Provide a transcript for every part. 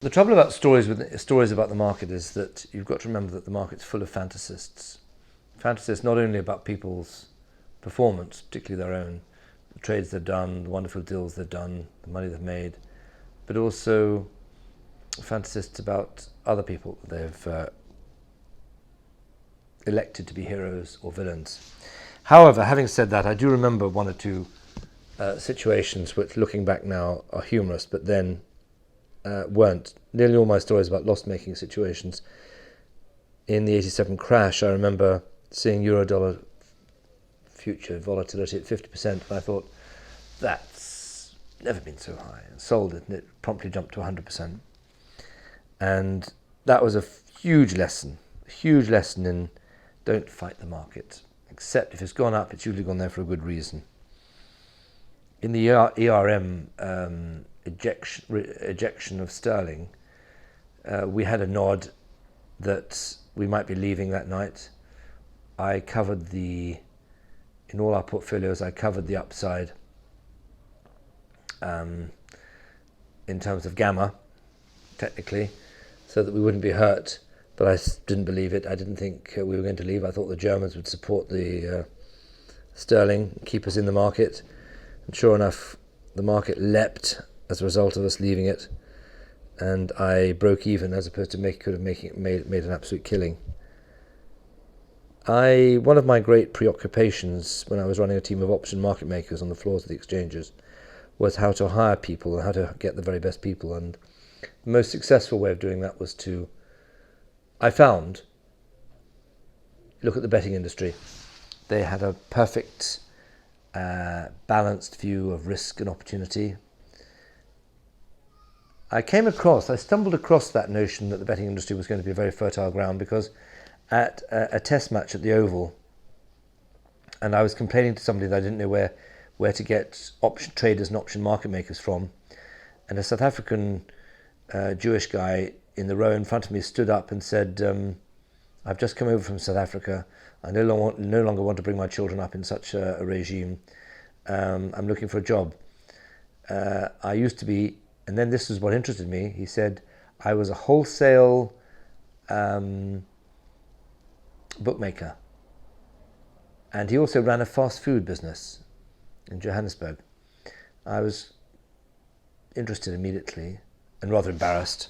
The trouble about stories about the market is that you've got to remember that the market's full of fantasists. Fantasists not only about people's performance, particularly their own, the trades they've done, the wonderful deals they've done, the money they've made, but also fantasists about other people they've elected to be heroes or villains. However, having said that, I do remember one or two situations which, looking back now, are humorous, but then weren't. Nearly all my stories about loss-making situations. In the 87 crash, I remember seeing Euro-dollar future volatility at 50%, and I thought, that's never been so high. And sold it, and it promptly jumped to 100%. And that was a huge lesson in don't fight the market, except if it's gone up, it's usually gone there for a good reason. In the ERM ejection of sterling, we had a nod that we might be leaving that night. I covered in all our portfolios, I covered the upside in terms of gamma, technically, so that we wouldn't be hurt. But I didn't believe it. I didn't think we were going to leave. I thought the Germans would support the sterling, keep us in the market. And sure enough, the market leapt as a result of us leaving it, and I broke even as opposed to made an absolute killing. One of my great preoccupations when I was running a team of option market makers on the floors of the exchanges was how to hire people and how to get the very best people. And the most successful way of doing that was I found, look at the betting industry. They had a perfect balanced view of risk and opportunity. I stumbled across that notion that the betting industry was going to be a very fertile ground because at a test match at the Oval, and I was complaining to somebody that I didn't know where to get option traders and option market makers from, and a South African Jewish guy in the row in front of me stood up and said, I've just come over from South Africa. I no longer want to bring my children up in such a regime. I'm looking for a job. I used to be, and then this is what interested me. He said, I was a wholesale bookmaker. And he also ran a fast food business in Johannesburg. I was interested immediately and rather embarrassed,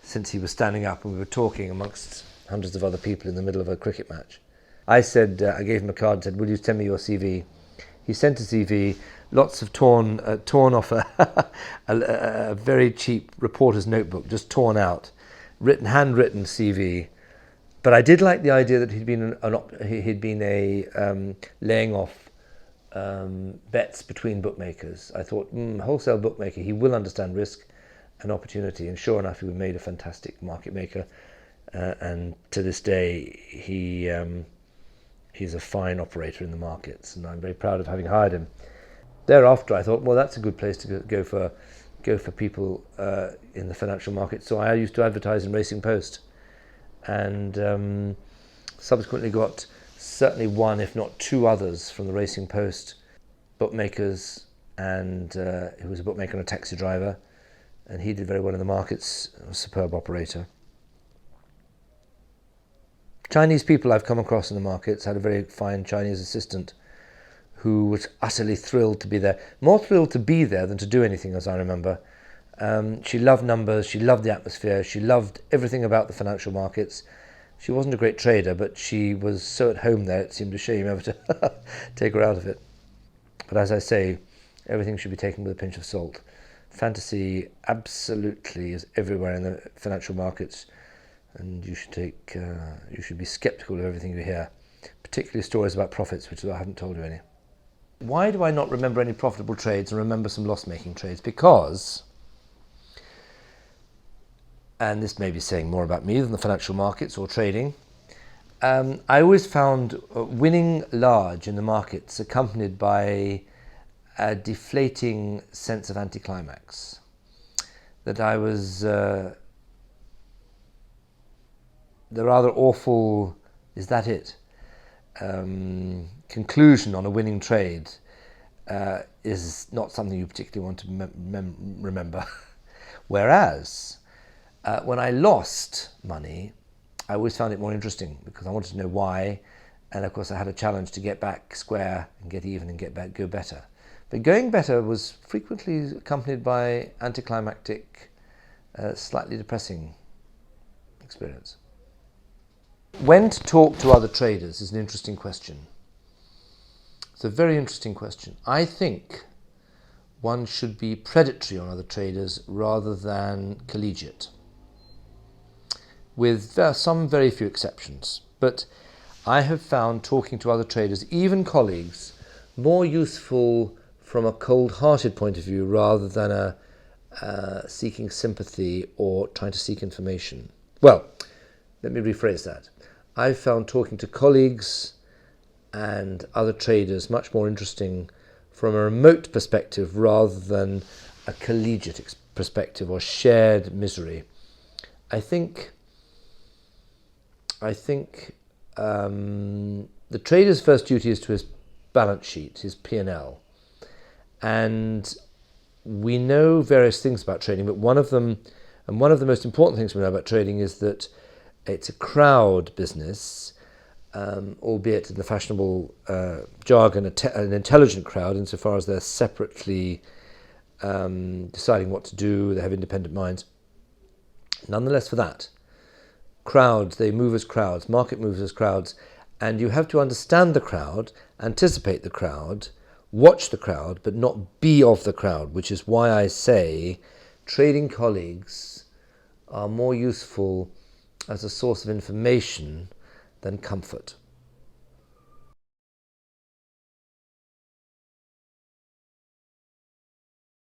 since he was standing up and we were talking amongst hundreds of other people in the middle of a cricket match. I gave him a card and said, will you send me your CV? He sent a CV, lots of torn off a very cheap reporter's notebook, just torn out, handwritten CV. But I did like the idea that he'd been laying off bets between bookmakers. I thought, wholesale bookmaker, he will understand risk and opportunity, and sure enough, he made a fantastic market maker, and to this day he's a fine operator in the markets, and I'm very proud of having hired him. Thereafter, I thought, well, that's a good place to go for people in the financial market. So I used to advertise in Racing Post, and subsequently got certainly one, if not two others from the Racing Post bookmakers, and who was a bookmaker and a taxi driver. And he did very well in the markets, a superb operator. Chinese people I've come across in the markets, had a very fine Chinese assistant who was utterly thrilled to be there. More thrilled to be there than to do anything, as I remember. She loved numbers, she loved the atmosphere, she loved everything about the financial markets. She wasn't a great trader, but she was so at home there, it seemed a shame ever to take her out of it. But as I say, everything should be taken with a pinch of salt. Fantasy absolutely is everywhere in the financial markets, and you should be skeptical of everything you hear, particularly stories about profits, which I haven't told you any. Why do I not remember any profitable trades and remember some loss-making trades? Because, and this may be saying more about me than the financial markets or trading, I always found winning large in the markets accompanied by a deflating sense of anticlimax. That I was the rather awful, is that it? Conclusion on a winning trade is not something you particularly want to remember. Whereas when I lost money, I always found it more interesting because I wanted to know why. And of course, I had a challenge to get back square and get even and go better. But going better was frequently accompanied by anticlimactic, slightly depressing experience. When to talk to other traders is an interesting question. It's a very interesting question. I think one should be predatory on other traders rather than collegiate, with some very few exceptions. But I have found talking to other traders, even colleagues, more useful from a cold-hearted point of view rather than seeking sympathy or trying to seek information. Well, let me rephrase that. I've found talking to colleagues and other traders much more interesting from a remote perspective rather than a collegiate perspective or shared misery. I think the trader's first duty is to his balance sheet, his P&L. And we know various things about trading, but one of the most important things we know about trading is that it's a crowd business, albeit in the fashionable jargon, an intelligent crowd, insofar as they're separately deciding what to do, they have independent minds. Nonetheless, for that, crowds, they move as crowds, market moves as crowds, and you have to understand the crowd, anticipate the crowd, watch the crowd, but not be of the crowd, which is why I say trading colleagues are more useful as a source of information than comfort.